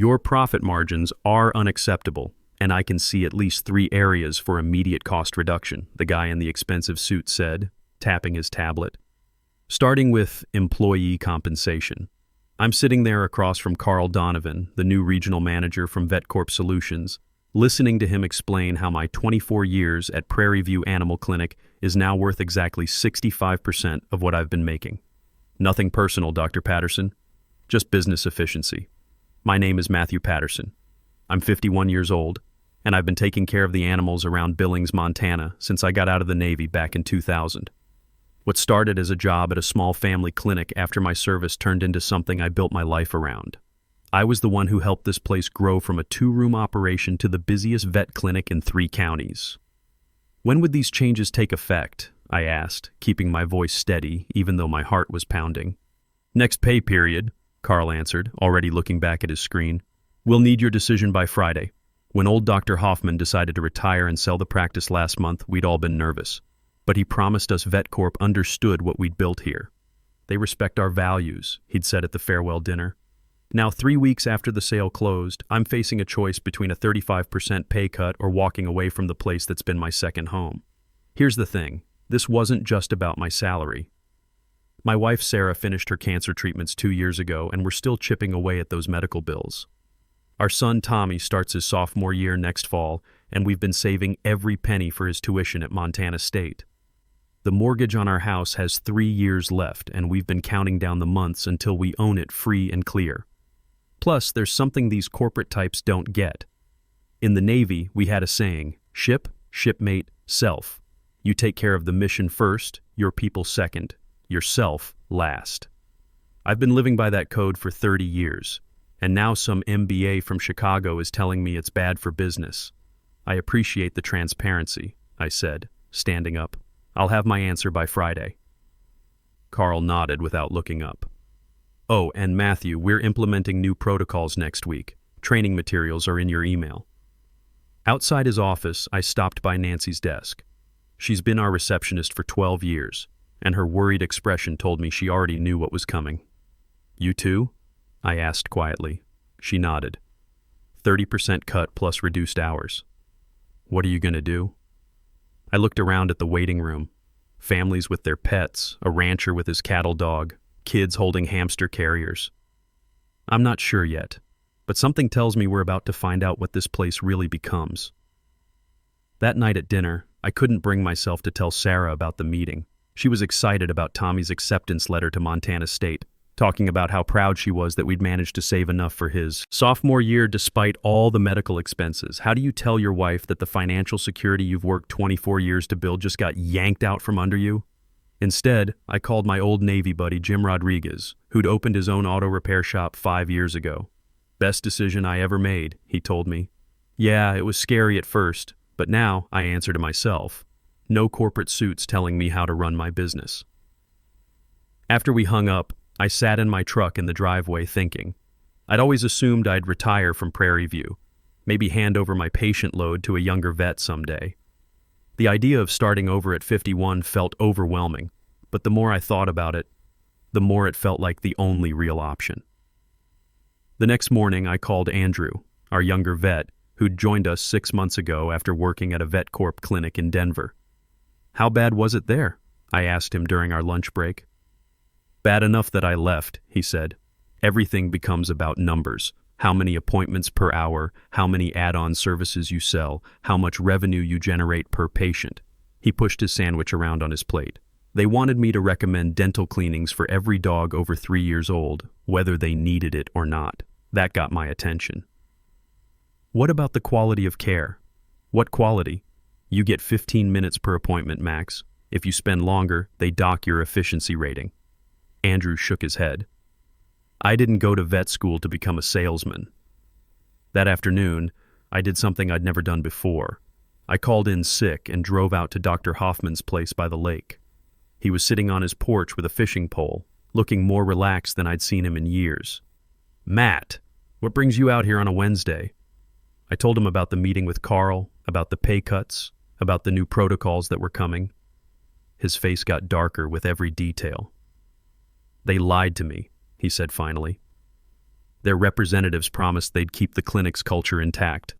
Your profit margins are unacceptable, and I can see at least 3 areas for immediate cost reduction, the guy in the expensive suit said, tapping his tablet. Starting with employee compensation. I'm sitting there across from Carl Donovan, the new regional manager from VetCorp Solutions, listening to him explain how my 24 years at Prairie View Animal Clinic is now worth exactly 65% of what I've been making. Nothing personal, Dr. Patterson. Just business efficiency. My name is Matthew Patterson. I'm 51 years old, and I've been taking care of the animals around Billings, Montana, since I got out of the Navy back in 2000. What started as a job at a small family clinic after my service turned into something I built my life around. I was the one who helped this place grow from a 2-room operation to the busiest vet clinic in 3 counties. When would these changes take effect? I asked, keeping my voice steady even though my heart was pounding. Next pay period, Carl answered, already looking back at his screen. We'll need your decision by Friday. When old Dr. Hoffman decided to retire and sell the practice last month, we'd all been nervous. But he promised us VetCorp understood what we'd built here. They respect our values, he'd said at the farewell dinner. Now, 3 weeks after the sale closed, I'm facing a choice between a 35% pay cut or walking away from the place that's been my second home. Here's the thing. This wasn't just about my salary. My wife Sarah finished her cancer treatments 2 years ago, and we're still chipping away at those medical bills. Our son Tommy starts his sophomore year next fall, and we've been saving every penny for his tuition at Montana State. The mortgage on our house has 3 years left, and we've been counting down the months until we own it free and clear. Plus, there's something these corporate types don't get. In the Navy, we had a saying, ship, shipmate, self. You take care of the mission first, your people second, yourself last. I've been living by that code for 30 years, and now some MBA from Chicago is telling me it's bad for business. I appreciate the transparency, I said, standing up. I'll have my answer by Friday. Carl nodded without looking up. Oh, and Matthew, we're implementing new protocols next week. Training materials are in your email. Outside his office, I stopped by Nancy's desk. She's been our receptionist for 12 years, and her worried expression told me she already knew what was coming. You too? I asked quietly. She nodded. 30% cut plus reduced hours. What are you going to do? I looked around at the waiting room. Families with their pets, a rancher with his cattle dog, kids holding hamster carriers. I'm not sure yet, but something tells me we're about to find out what this place really becomes. That night at dinner, I couldn't bring myself to tell Sarah about the meeting. She was excited about Tommy's acceptance letter to Montana State, talking about how proud she was that we'd managed to save enough for his sophomore year despite all the medical expenses. How do you tell your wife that the financial security you've worked 24 years to build just got yanked out from under you? Instead, I called my old Navy buddy Jim Rodriguez, who'd opened his own auto repair shop 5 years ago. Best decision I ever made, he told me. Yeah, it was scary at first, but now I answer to myself. No corporate suits telling me how to run my business. After we hung up, I sat in my truck in the driveway thinking. I'd always assumed I'd retire from Prairie View, maybe hand over my patient load to a younger vet someday. The idea of starting over at 51 felt overwhelming, but the more I thought about it, the more it felt like the only real option. The next morning, I called Andrew, our younger vet, who'd joined us 6 months ago after working at a VetCorp clinic in Denver. How bad was it there? I asked him during our lunch break. Bad enough that I left, he said. Everything becomes about numbers. How many appointments per hour, how many add-on services you sell, how much revenue you generate per patient. He pushed his sandwich around on his plate. They wanted me to recommend dental cleanings for every dog over 3 years old, whether they needed it or not. That got my attention. What about the quality of care? What quality? You get 15 minutes per appointment max. If you spend longer, they dock your efficiency rating. Andrew shook his head. I didn't go to vet school to become a salesman. That afternoon, I did something I'd never done before. I called in sick and drove out to Dr. Hoffman's place by the lake. He was sitting on his porch with a fishing pole, looking more relaxed than I'd seen him in years. Matt, what brings you out here on a Wednesday? I told him about the meeting with Carl, about the pay cuts, about the new protocols that were coming. His face got darker with every detail. They lied to me, he said finally. Their representatives promised they'd keep the clinic's culture intact.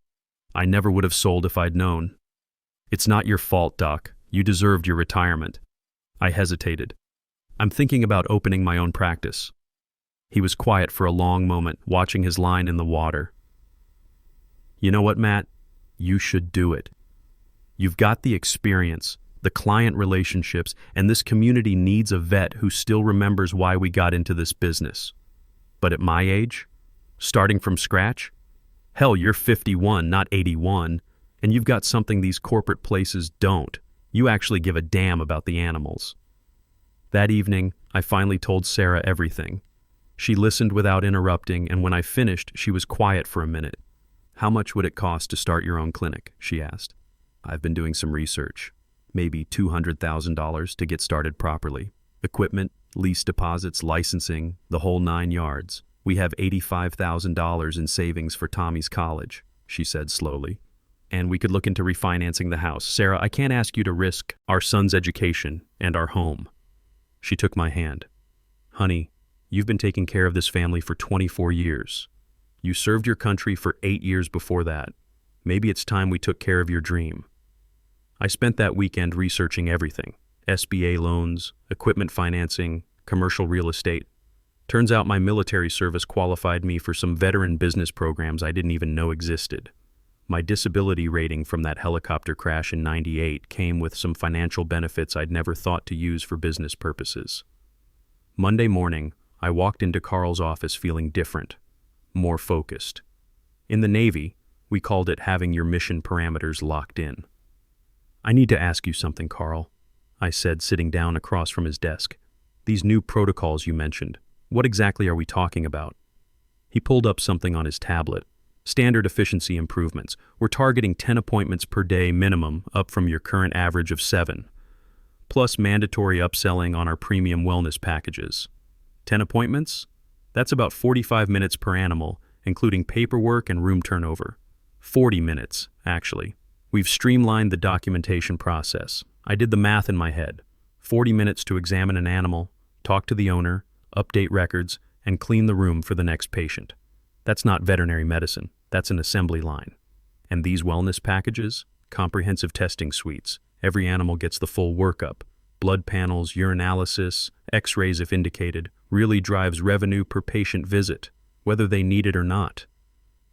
I never would have sold if I'd known. It's not your fault, Doc. You deserved your retirement. I hesitated. I'm thinking about opening my own practice. He was quiet for a long moment, watching his line in the water. You know what, Matt? You should do it. You've got the experience, the client relationships, and this community needs a vet who still remembers why we got into this business. But at my age, starting from scratch? Hell, you're 51, not 81, and you've got something these corporate places don't. You actually give a damn about the animals. That evening, I finally told Sarah everything. She listened without interrupting, and when I finished, she was quiet for a minute. How much would it cost to start your own clinic? She asked. I've been doing some research. Maybe $200,000 to get started properly. Equipment, lease deposits, licensing, the whole 9 yards. We have $85,000 in savings for Tommy's college, she said slowly. And we could look into refinancing the house. Sarah, I can't ask you to risk our son's education and our home. She took my hand. Honey, you've been taking care of this family for 24 years. You served your country for 8 years before that. Maybe it's time we took care of your dream. I spent that weekend researching everything. SBA loans, equipment financing, commercial real estate. Turns out my military service qualified me for some veteran business programs I didn't even know existed. My disability rating from that helicopter crash in '98 came with some financial benefits I'd never thought to use for business purposes. Monday morning, I walked into Carl's office feeling different, more focused. In the Navy, we called it having your mission parameters locked in. I need to ask you something, Carl, I said, sitting down across from his desk. These new protocols you mentioned, what exactly are we talking about? He pulled up something on his tablet. Standard efficiency improvements. We're targeting 10 appointments per day minimum, up from your current average of 7. Plus mandatory upselling on our premium wellness packages. 10 appointments? That's about 45 minutes per animal, including paperwork and room turnover. 40 minutes, actually. We've streamlined the documentation process. I did the math in my head. 40 minutes to examine an animal, talk to the owner, update records, and clean the room for the next patient. That's not veterinary medicine. That's an assembly line. And these wellness packages? Comprehensive testing suites. Every animal gets the full workup. Blood panels, urinalysis, x-rays if indicated, really drives revenue per patient visit, whether they need it or not.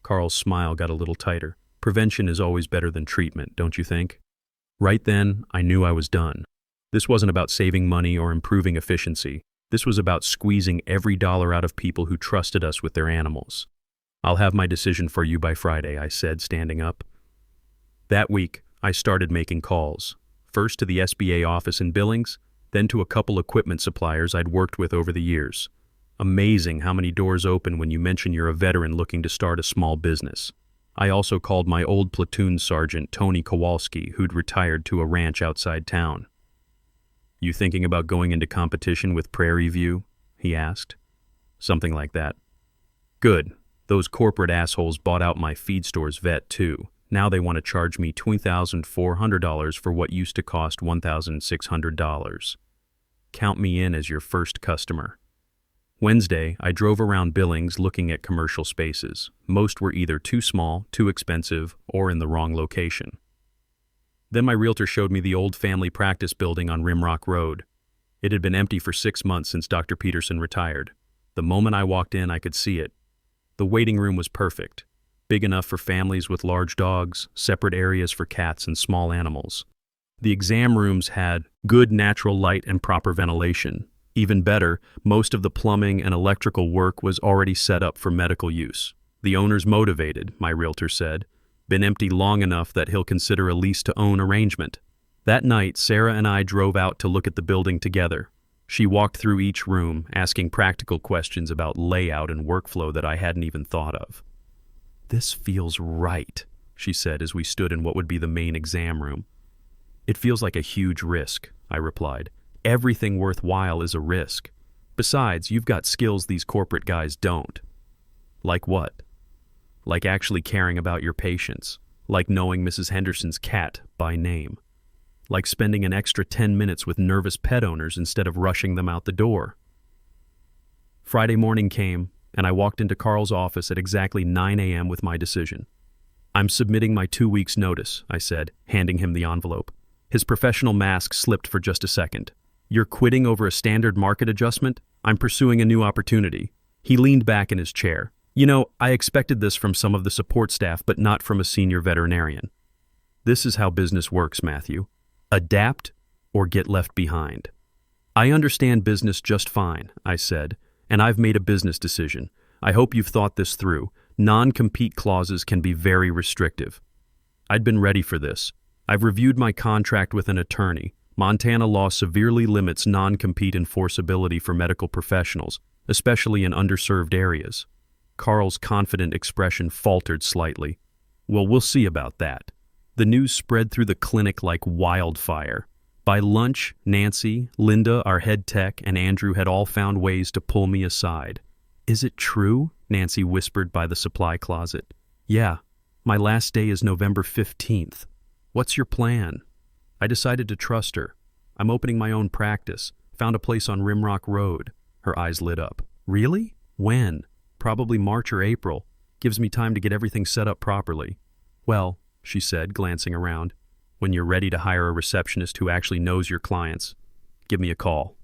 Carl's smile got a little tighter. Prevention is always better than treatment, don't you think? Right then, I knew I was done. This wasn't about saving money or improving efficiency. This was about squeezing every dollar out of people who trusted us with their animals. I'll have my decision for you by Friday, I said, standing up. That week, I started making calls. First to the SBA office in Billings, then to a couple equipment suppliers I'd worked with over the years. Amazing how many doors open when you mention you're a veteran looking to start a small business. I also called my old platoon sergeant, Tony Kowalski, who'd retired to a ranch outside town. You thinking about going into competition with Prairie View? He asked. Something like that. Good. Those corporate assholes bought out my feed store's vet, too. Now they want to charge me $2,400 for what used to cost $1,600. Count me in as your first customer. Wednesday, I drove around Billings looking at commercial spaces. Most were either too small, too expensive, or in the wrong location. Then my realtor showed me the old family practice building on Rimrock Road. It had been empty for 6 months since Dr. Peterson retired. The moment I walked in, I could see it. The waiting room was perfect. Big enough for families with large dogs, separate areas for cats and small animals. The exam rooms had good natural light and proper ventilation. Even better, most of the plumbing and electrical work was already set up for medical use. The owner's motivated, my realtor said. Been empty long enough that he'll consider a lease-to-own arrangement. That night, Sarah and I drove out to look at the building together. She walked through each room, asking practical questions about layout and workflow that I hadn't even thought of. This feels right, she said as we stood in what would be the main exam room. It feels like a huge risk, I replied. Everything worthwhile is a risk. Besides, you've got skills these corporate guys don't. Like what? Like actually caring about your patients. Like knowing Mrs. Henderson's cat by name. Like spending an extra 10 minutes with nervous pet owners instead of rushing them out the door. Friday morning came, and I walked into Carl's office at exactly 9 a.m. with my decision. "I'm submitting my 2 weeks' notice," I said, handing him the envelope. His professional mask slipped for just a second. "You're quitting over a standard market adjustment? I'm pursuing a new opportunity." He leaned back in his chair. "You know, I expected this from some of the support staff, but not from a senior veterinarian. This is how business works, Matthew. Adapt or get left behind." "I understand business just fine," I said, "and I've made a business decision. I hope you've thought this through. Non-compete clauses can be very restrictive." I'd been ready for this. "I've reviewed my contract with an attorney. Montana law severely limits non-compete enforceability for medical professionals, especially in underserved areas." Carl's confident expression faltered slightly. "Well, we'll see about that." The news spread through the clinic like wildfire. By lunch, Nancy, Linda, our head tech, and Andrew had all found ways to pull me aside. "Is it true?" Nancy whispered by the supply closet. "Yeah, my last day is November 15th. What's your plan?" I decided to trust her. "I'm opening my own practice. Found a place on Rimrock Road." Her eyes lit up. "Really? When?" "Probably March or April. Gives me time to get everything set up properly." "Well," she said, glancing around, "when you're ready to hire a receptionist who actually knows your clients, give me a call."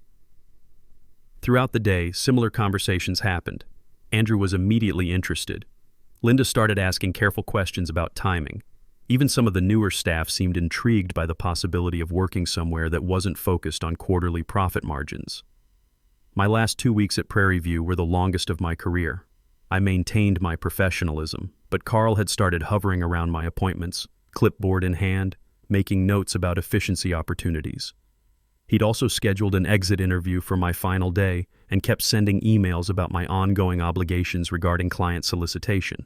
Throughout the day, similar conversations happened. Andrew was immediately interested. Linda started asking careful questions about timing. Even some of the newer staff seemed intrigued by the possibility of working somewhere that wasn't focused on quarterly profit margins. My last 2 weeks at Prairie View were the longest of my career. I maintained my professionalism, but Carl had started hovering around my appointments, clipboard in hand, making notes about efficiency opportunities. He'd also scheduled an exit interview for my final day and kept sending emails about my ongoing obligations regarding client solicitation.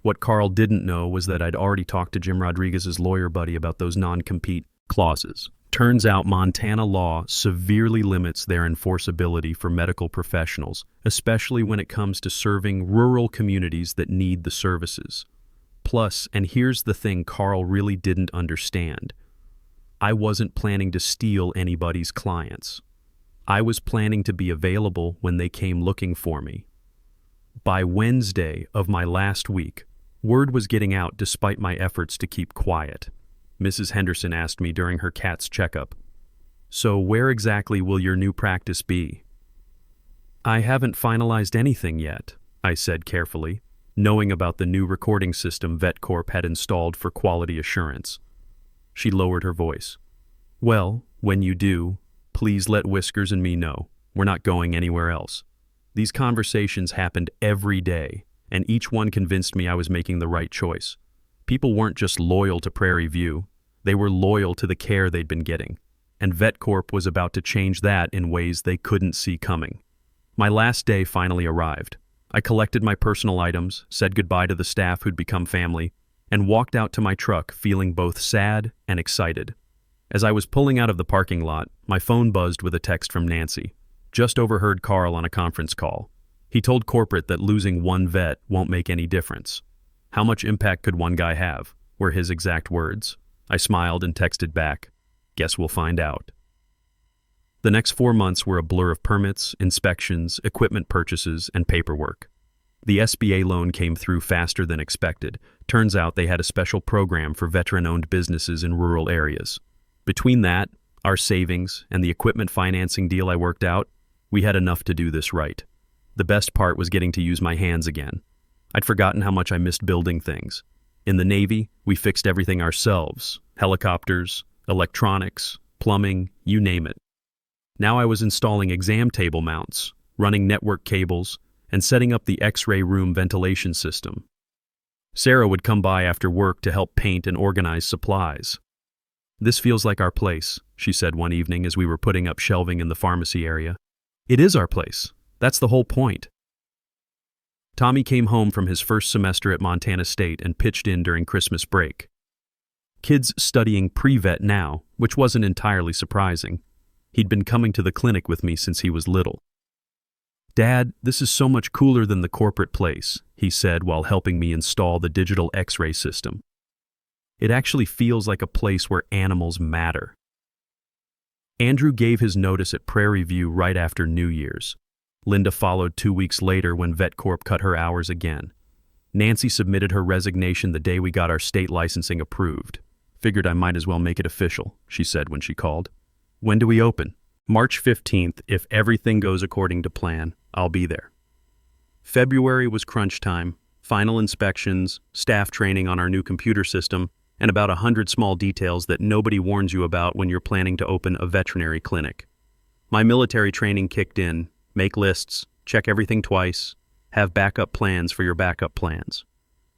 What Carl didn't know was that I'd already talked to Jim Rodriguez's lawyer buddy about those non-compete clauses. Turns out Montana law severely limits their enforceability for medical professionals, especially when it comes to serving rural communities that need the services. Plus, and here's the thing Carl really didn't understand, I wasn't planning to steal anybody's clients. I was planning to be available when they came looking for me. By Wednesday of my last week, word was getting out despite my efforts to keep quiet. Mrs. Henderson asked me during her cat's checkup, "So where exactly will your new practice be?" "I haven't finalized anything yet," I said carefully, knowing about the new recording system VetCorp had installed for quality assurance. She lowered her voice. "Well, when you do, please let Whiskers and me know. We're not going anywhere else." These conversations happened every day, and each one convinced me I was making the right choice. People weren't just loyal to Prairie View, they were loyal to the care they'd been getting, and VetCorp was about to change that in ways they couldn't see coming. My last day finally arrived. I collected my personal items, said goodbye to the staff who'd become family, and walked out to my truck feeling both sad and excited. As I was pulling out of the parking lot, my phone buzzed with a text from Nancy. Just overheard Carl on a conference call. He told corporate that losing one vet won't make any difference. "How much impact could one guy have?" were his exact words. I smiled and texted back, "Guess we'll find out." The next 4 months were a blur of permits, inspections, equipment purchases, and paperwork. The SBA loan came through faster than expected. Turns out they had a special program for veteran-owned businesses in rural areas. Between that, our savings, and the equipment financing deal I worked out, we had enough to do this right. The best part was getting to use my hands again. I'd forgotten how much I missed building things. In the Navy, we fixed everything ourselves. Helicopters, electronics, plumbing, you name it. Now I was installing exam table mounts, running network cables, and setting up the X-ray room ventilation system. Sarah would come by after work to help paint and organize supplies. "This feels like our place," she said one evening as we were putting up shelving in the pharmacy area. "It is our place. That's the whole point." Tommy came home from his first semester at Montana State and pitched in during Christmas break. Kid's studying pre-vet now, which wasn't entirely surprising. He'd been coming to the clinic with me since he was little. "Dad, this is so much cooler than the corporate place," he said while helping me install the digital X-ray system. "It actually feels like a place where animals matter." Andrew gave his notice at Prairie View right after New Year's. Linda followed 2 weeks later when VetCorp cut her hours again. Nancy submitted her resignation the day we got our state licensing approved. Figured I might as well make it official, she said when she called. When do we open? March 15th. If everything goes according to plan, I'll be there. February was crunch time, final inspections, staff training on our new computer system, and about 100 small details that nobody warns you about when you're planning to open a veterinary clinic. My military training kicked in. Make lists, check everything twice, have backup plans for your backup plans.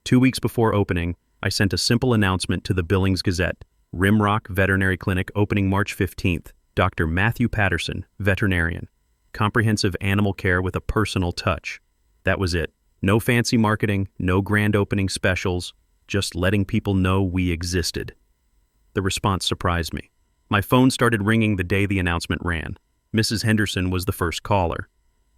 2 weeks before opening, I sent a simple announcement to the Billings Gazette. Rimrock Veterinary Clinic opening March 15th. Dr. Matthew Patterson, veterinarian. Comprehensive animal care with a personal touch. That was it. No fancy marketing, no grand opening specials, just letting people know we existed. The response surprised me. My phone started ringing the day the announcement ran. Mrs. Henderson was the first caller.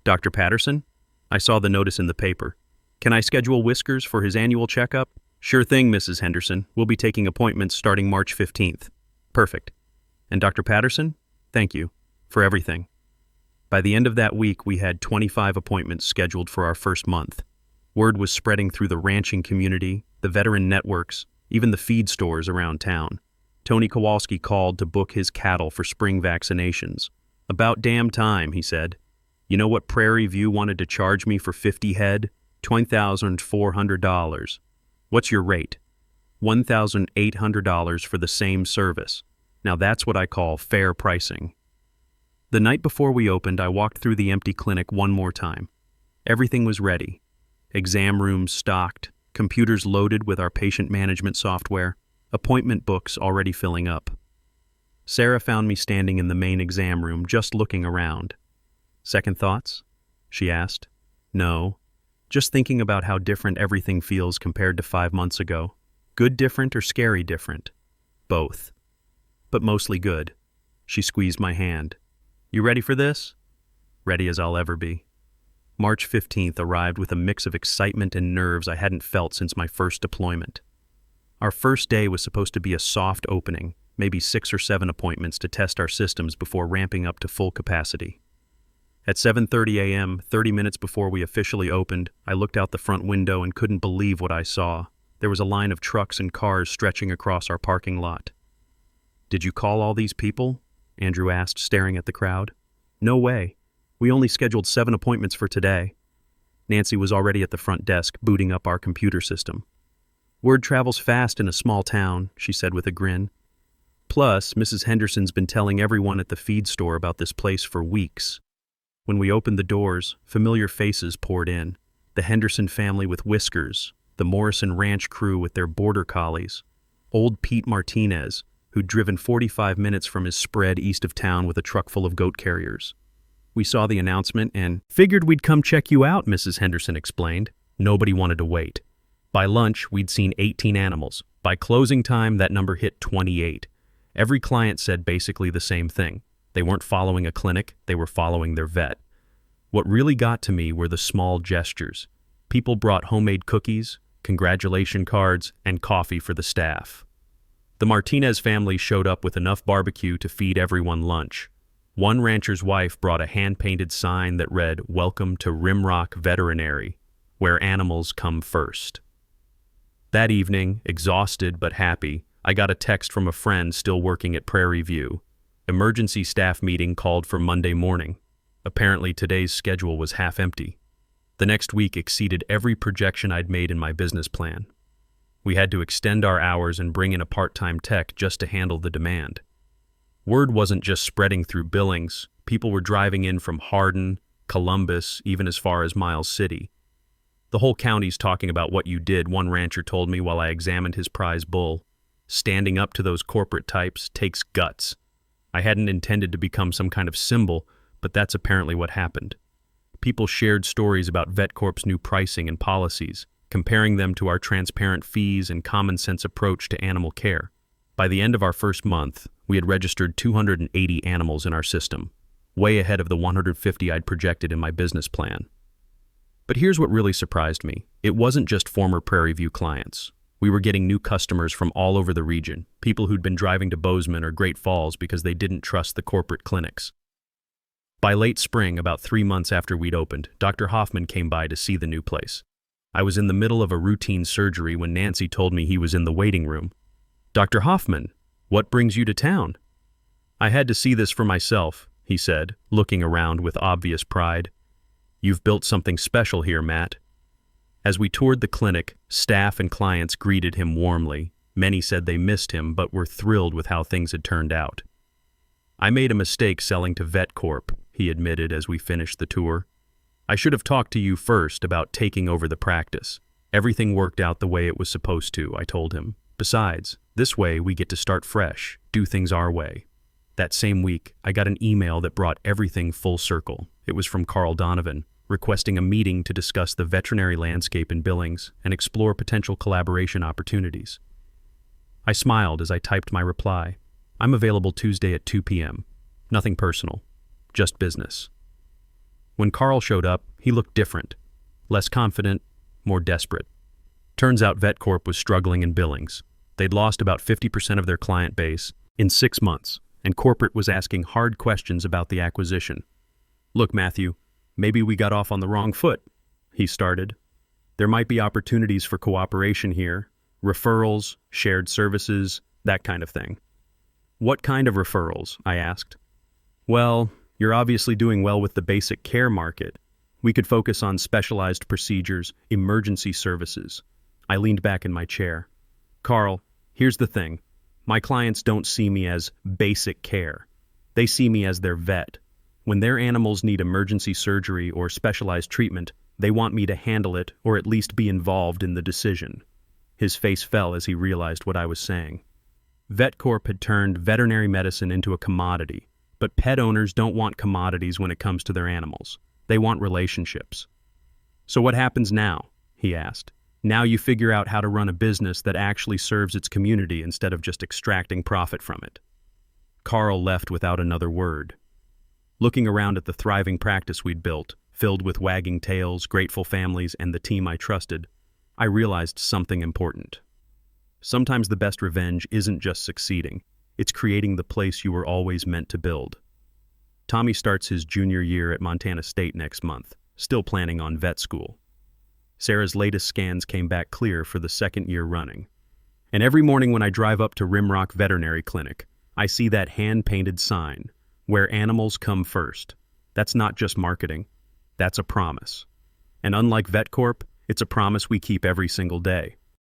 Dr. Patterson? I saw the notice in the paper. Can I schedule Whiskers for his annual checkup? Sure thing, Mrs. Henderson. We'll be taking appointments starting March 15th. Perfect. And Dr. Patterson? Thank you for everything. By the end of that week, we had 25 appointments scheduled for our first month. Word was spreading through the ranching community, the veteran networks, even the feed stores around town. Tony Kowalski called to book his cattle for spring vaccinations. About damn time, he said. You know what Prairie View wanted to charge me for 50 head? $20,400. What's your rate? $1,800 for the same service. Now that's what I call fair pricing. The night before we opened, I walked through the empty clinic one more time. Everything was ready. Exam rooms stocked, computers loaded with our patient management software, appointment books already filling up. Sarah found me standing in the main exam room, just looking around. Second thoughts? She asked. No, just thinking about how different everything feels compared to 5 months ago. Good different or scary different? Both. But mostly good. She squeezed my hand. You ready for this? Ready as I'll ever be. March 15th arrived with a mix of excitement and nerves I hadn't felt since my first deployment. Our first day was supposed to be a soft opening, maybe 6 or 7 appointments to test our systems before ramping up to full capacity. At 7:30 a.m., 30 minutes before we officially opened, I looked out the front window and couldn't believe what I saw. There was a line of trucks and cars stretching across our parking lot. Did you call all these people? Andrew asked, staring at the crowd. No way. We only scheduled 7 appointments for today. Nancy was already at the front desk, booting up our computer system. Word travels fast in a small town, she said with a grin. Plus, Mrs. Henderson's been telling everyone at the feed store about this place for weeks. When we opened the doors, familiar faces poured in. The Henderson family with Whiskers, the Morrison Ranch crew with their border collies, old Pete Martinez, who'd driven 45 minutes from his spread east of town with a truck full of goat carriers. We saw the announcement and figured we'd come check you out, Mrs. Henderson explained. Nobody wanted to wait. By lunch, we'd seen 18 animals. By closing time, that number hit 28. Every client said basically the same thing. They weren't following a clinic, they were following their vet. What really got to me were the small gestures. People brought homemade cookies, congratulation cards, and coffee for the staff. The Martinez family showed up with enough barbecue to feed everyone lunch. One rancher's wife brought a hand-painted sign that read, "Welcome to Rimrock Veterinary, where animals come first." That evening, exhausted but happy, I got a text from a friend still working at Prairie View. Emergency staff meeting called for Monday morning. Apparently today's schedule was half empty. The next week exceeded every projection I'd made in my business plan. We had to extend our hours and bring in a part-time tech just to handle the demand. Word wasn't just spreading through Billings. People were driving in from Hardin, Columbus, even as far as Miles City. The whole county's talking about what you did, one rancher told me while I examined his prize bull. Standing up to those corporate types takes guts. I hadn't intended to become some kind of symbol, but that's apparently what happened. People shared stories about VetCorp's new pricing and policies, comparing them to our transparent fees and common-sense approach to animal care. By the end of our first month, we had registered 280 animals in our system, way ahead of the 150 I'd projected in my business plan. But here's what really surprised me. It wasn't just former Prairie View clients. We were getting new customers from all over the region, people who'd been driving to Bozeman or Great Falls because they didn't trust the corporate clinics. By late spring, about 3 months after we'd opened, Dr. Hoffman came by to see the new place. I was in the middle of a routine surgery when Nancy told me he was in the waiting room. "Dr. Hoffman, what brings you to town?" "I had to see this for myself," he said, looking around with obvious pride. "You've built something special here, Matt." As we toured the clinic, staff and clients greeted him warmly. Many said they missed him but were thrilled with how things had turned out. "I made a mistake selling to VetCorp," he admitted as we finished the tour. "I should have talked to you first about taking over the practice. Everything worked out the way it was supposed to," I told him. "Besides, this way we get to start fresh, do things our way." That same week, I got an email that brought everything full circle. It was from Carl Donovan, requesting a meeting to discuss the veterinary landscape in Billings and explore potential collaboration opportunities. I smiled as I typed my reply. "I'm available Tuesday at 2 p.m. Nothing personal, just business." When Carl showed up, he looked different. Less confident, more desperate. Turns out VetCorp was struggling in Billings. They'd lost about 50% of their client base in 6 months, and corporate was asking hard questions about the acquisition. "Look, Matthew, maybe we got off on the wrong foot," he started. "There might be opportunities for cooperation here, referrals, shared services, that kind of thing." "What kind of referrals?" I asked. "Well, you're obviously doing well with the basic care market. We could focus on specialized procedures, emergency services." I leaned back in my chair. "Carl, here's the thing. My clients don't see me as basic care. They see me as their vet. When their animals need emergency surgery or specialized treatment, they want me to handle it or at least be involved in the decision." His face fell as he realized what I was saying. VetCorp had turned veterinary medicine into a commodity, but pet owners don't want commodities when it comes to their animals. They want relationships. "So what happens now?" he asked. "Now you figure out how to run a business that actually serves its community instead of just extracting profit from it." Carl left without another word. Looking around at the thriving practice we'd built, filled with wagging tails, grateful families, and the team I trusted, I realized something important. Sometimes the best revenge isn't just succeeding, it's creating the place you were always meant to build. Tommy starts his junior year at Montana State next month, still planning on vet school. Sarah's latest scans came back clear for the second year running. And every morning when I drive up to Rimrock Veterinary Clinic, I see that hand-painted sign, "Where animals come first." That's not just marketing, that's a promise. And unlike VetCorp, it's a promise we keep every single day.